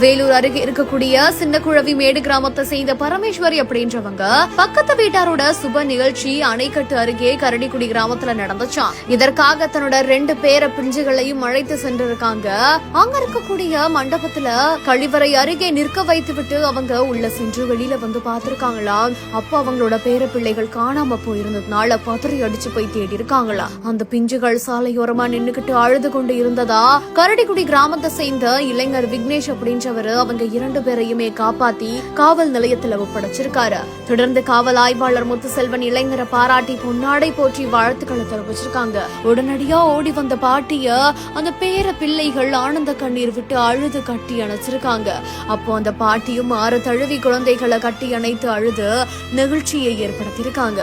வேலூர் அருகே இருக்கக்கூடிய சின்னக்குழவி மேடு கிராமத்தை சேர்ந்த பரமேஸ்வரி அப்படின்றவங்க பக்கத்து வீட்டாரோட சுப நிகழ்ச்சி அணைக்கட்டு அருகே கரடிக்குடி கிராமத்துல நடந்துச்சான். இதற்காக தன்னோட 2 பேர பிஞ்சுகளையும் அழைத்து சென்றிருக்காங்க. அங்க இருக்கக்கூடிய மண்டபத்துல கழிவறை அருகே நிற்க வைத்து விட்டு அவங்க உள்ள சென்று வெளியில வந்து பாத்திருக்காங்களாம். அப்ப அவங்களோட பேர பிள்ளைகள் காணாம போயிருந்ததுனால பதறி அடிச்சு போய் தேடி இருக்காங்களா. அந்த பிஞ்சுகள் சாலையோரமா நின்னுகிட்டு அழுது கொண்டு இருந்ததா கரடிக்குடி கிராமத்தை சேர்ந்த இளைஞர் விக்னேஷ் அப்படின்றவரு அவங்க 2 பேரையுமே காப்பாத்தி காவல் நிலையத்துல ஒப்படைச்சிருக்காரு. தொடர்ந்து காவல் ஆய்வாளர் முத்துசெல்வன் இளைஞரை பாராட்டி பொன்னாடை போற்றி வாழ்த்துக்களை தெரிவிச்சிருக்காங்க. உடனடியா ஓடி வந்த பாட்டிய அந்த பேர பிள்ளைகள் ஆனந்த கண்ணீர் விட்டு அழுது கட்டி அணைச்சிருக்காங்க. அப்போ அந்த பாட்டியும் 6 தழுவி குழந்தைகளை கட்டி அணைத்து அழுது நெகிழ்ச்சியை ஏற்படுத்தியிருக்காங்க.